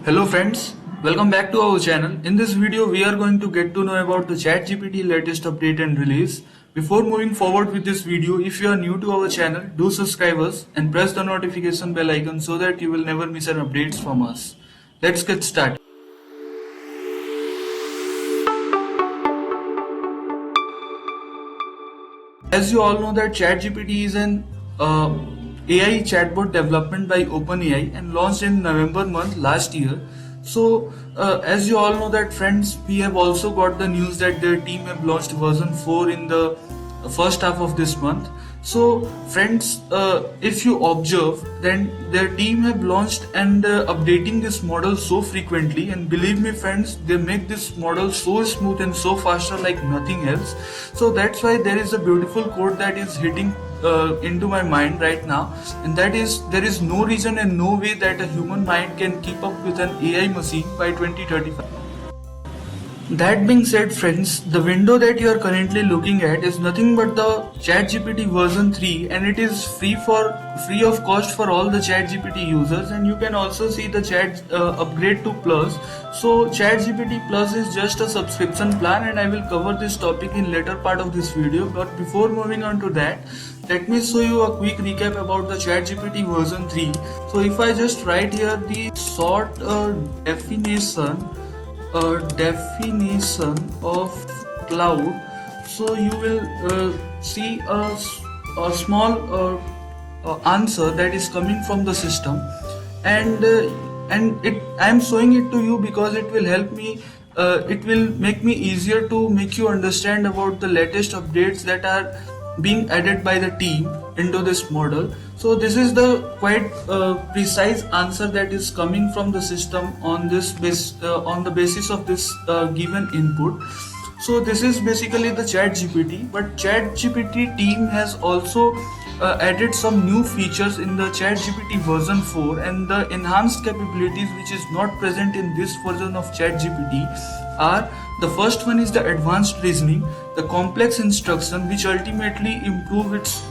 Hello friends, welcome back to our channel. In this video we are going to get to know about the ChatGPT latest update and release. Before moving forward with this video, if you are new to our channel, do subscribe us and press the notification bell icon so that you will never miss an updates from us. Let's get started. As you all know that ChatGPT is an AI chatbot development by OpenAI and launched in November month last year. So as you all know that friends, we have also got the news that their team have launched version 4 in the first half of this month. So friends, if you observe, then their team have launched and updating this model so frequently, and believe me friends, they make this model so smooth and so faster like nothing else. So that's why there is a beautiful quote that is hitting into my mind right now, and that is, there is no reason and no way that a human mind can keep up with an AI machine by 2035. That being said friends, the window that you are currently looking at is nothing but the ChatGPT version 3, and it is free of cost for all the ChatGPT users, and you can also see the chat upgrade to Plus. So ChatGPT Plus is just a subscription plan, and I will cover this topic in later part of this video. But before moving on to that, let me show you a quick recap about the ChatGPT version 3. So if I just write here the short definition of cloud, so you will see a small answer that is coming from the system, and I am showing it to you because it will help me, it will make me easier to make you understand about the latest updates that are being added by the team into this model. So this is the quite precise answer that is coming from the system on this on the basis of this given input. So this is basically the ChatGPT, but ChatGPT team has also added some new features in the ChatGPT version 4, and the enhanced capabilities which is not present in this version of ChatGPT are: the first one is the advanced reasoning, the complex instruction which ultimately improve its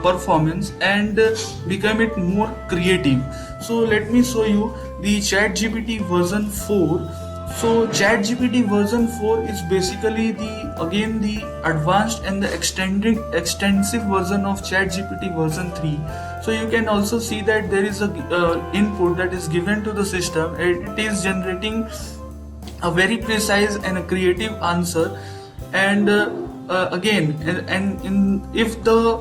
performance and become it more creative. So let me show you the ChatGPT version 4. So ChatGPT version 4 is basically the advanced and the extensive version of ChatGPT version 3. So you can also see that there is a input that is given to the system, and it is generating a very precise and a creative answer. And if the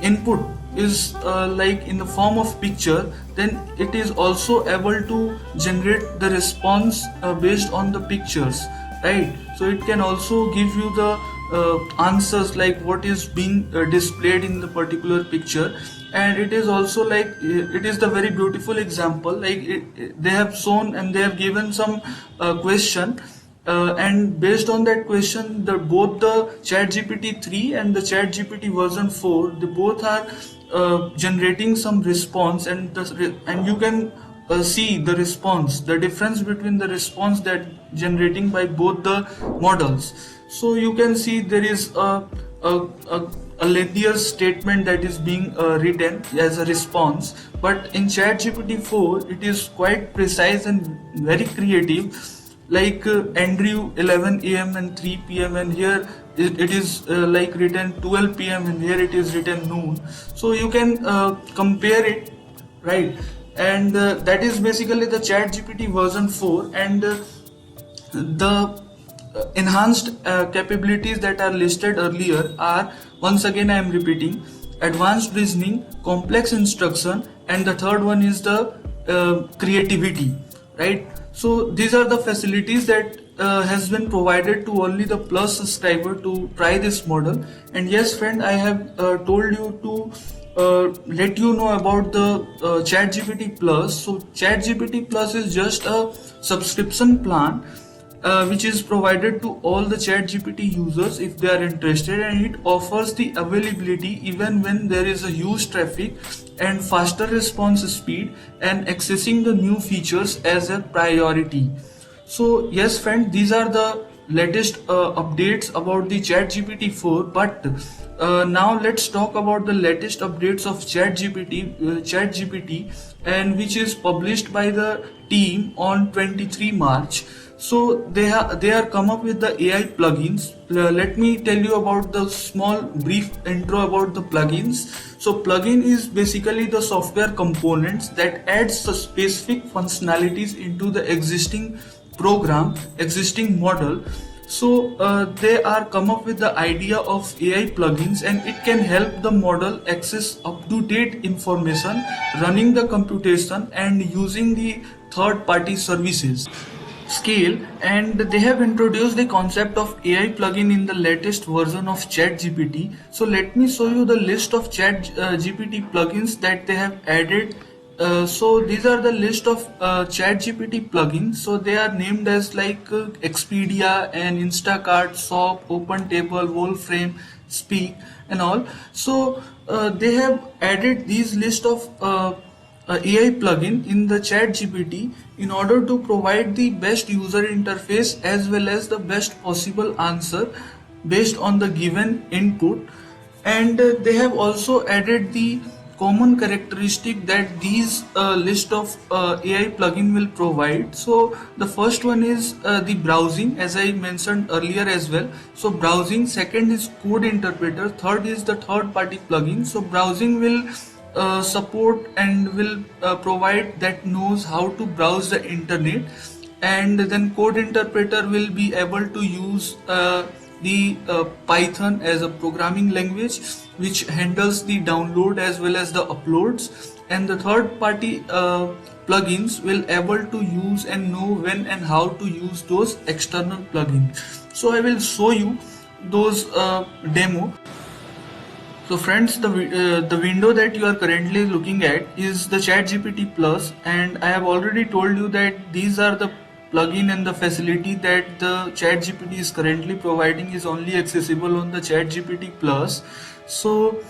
input is like in the form of picture, then it is also able to generate the response based on the pictures, right? So it can also give you the answers like what is being displayed in the particular picture. And it is also like, it is the very beautiful example, like they have shown and they have given some question, and based on that question, both the ChatGPT 3 and the ChatGPT version 4, they both are generating some response, and you can see the response, the difference between the response that generating by both the models. So you can see there is a lengthier statement that is being written as a response, but in ChatGPT 4 it is quite precise and very creative, like Andrew 11 AM and 3 PM, and here it is like written 12 PM, and here it is written noon. So you can compare it, right? And that is basically the ChatGPT version 4, and the enhanced capabilities that are listed earlier are, once again I am repeating, advanced reasoning, complex instruction, and the third one is the creativity, right? So these are the facilities that has been provided to only the Plus subscriber to try this model. And yes friend, I have told you to let you know about the ChatGPT Plus. So ChatGPT Plus is just a subscription plan which is provided to all the ChatGPT users if they are interested, and it offers the availability even when there is a huge traffic and faster response speed and accessing the new features as a priority. So yes friend, these are the latest updates about the ChatGPT 4, but Now let's talk about the latest updates of ChatGPT, and which is published by the team on 23 March. So they are come up with the AI plugins. Let me tell you about the small brief intro about the plugins. So plugin is basically the software components that adds the specific functionalities into the existing model. So they are come up with the idea of AI plugins, and it can help the model access up to date information, running the computation and using the third party services scale. And they have introduced the concept of AI plugin in the latest version of ChatGPT. So let me show you the list of ChatGPT plugins that they have added. So these are the list of ChatGPT plugins. So they are named as like Expedia and Instacart, SOP, OpenTable, Wolframe, Speak, and all. So they have added these list of AI plugin in the ChatGPT in order to provide the best user interface as well as the best possible answer based on the given input. And they have also added the common characteristic that these list of AI plugin will provide. So the first one is the browsing, as I mentioned earlier as well. So browsing, second is code interpreter, third is the third party plugin. So browsing will support and will provide that knows how to browse the internet. And then code interpreter will be able to use the Python as a programming language, which handles the download as well as the uploads. And the third party plugins will able to use and know when and how to use those external plugins. So I will show you those demo. So friends, the window that you are currently looking at is the ChatGPT Plus, and I have already told you that these are the plugin and the facility that the ChatGPT is currently providing is only accessible on the ChatGPT Plus. So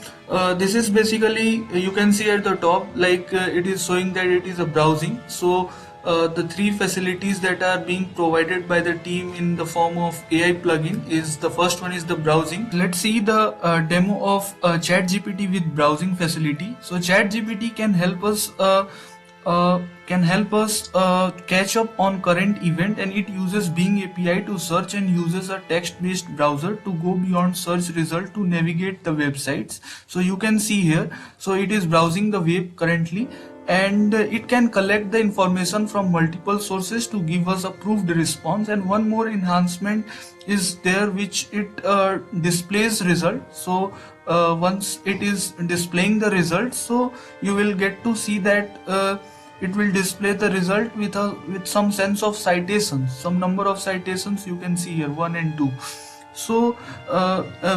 this is basically, you can see at the top, like it is showing that it is a browsing. So the three facilities that are being provided by the team in the form of AI plugin is, the first one is the browsing. Let's see the demo of ChatGPT with browsing facility. So ChatGPT can help us catch up on current event, and it uses Bing API to search and uses a text-based browser to go beyond search result to navigate the websites. So you can see here, so it is browsing the web currently, and it can collect the information from multiple sources to give us a proofed response. And one more enhancement is there, which it displays result. So once it is displaying the results, so you will get to see that it will display the result with some sense of citations, some number of citations you can see here, 1 and 2. So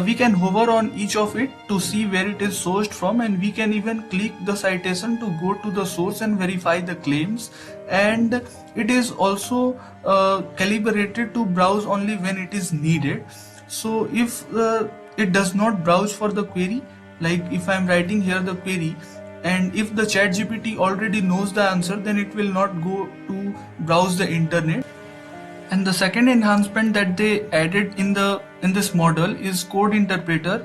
we can hover on each of it to see where it is sourced from, and we can even click the citation to go to the source and verify the claims. And it is also calibrated to browse only when it is needed. So if it does not browse for the query, like if I am writing here the query, and if the ChatGPT already knows the answer, then it will not go to browse the internet. And the second enhancement that they added in this model is code interpreter.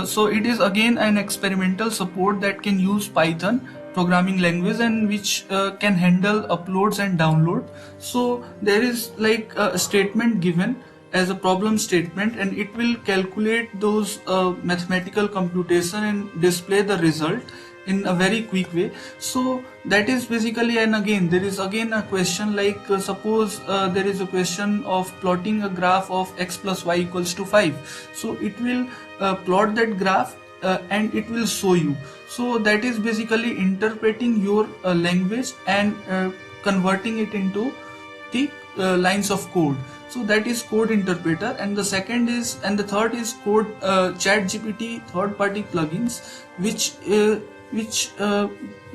So it is again an experimental support that can use Python programming language, and which can handle uploads and download. So there is like a statement given as a problem statement, and it will calculate those mathematical computation and display the result in a very quick way. So that is basically, and again there is again a question like suppose there is a question of plotting a graph of x plus y equals to 5. So it will plot that graph and it will show you. So that is basically interpreting your language and converting it into the lines of code. So that is code interpreter. And the second is, and the third is code ChatGPT third party plugins, which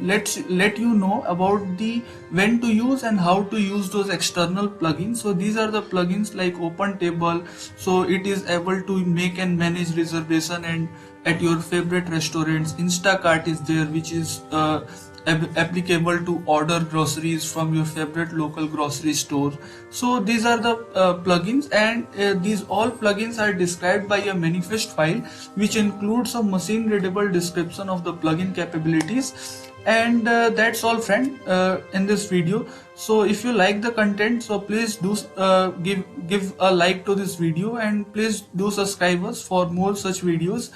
let you know about the when to use and how to use those external plugins. So these are the plugins like OpenTable. So it is able to make and manage reservation and at your favorite restaurants. Instacart is there, which is applicable to order groceries from your favorite local grocery store. So these are the plugins, and these all plugins are described by a manifest file which includes a machine readable description of the plugin capabilities. And that's all, friend, in this video. So if you like the content, so please do give a like to this video, and please do subscribe us for more such videos.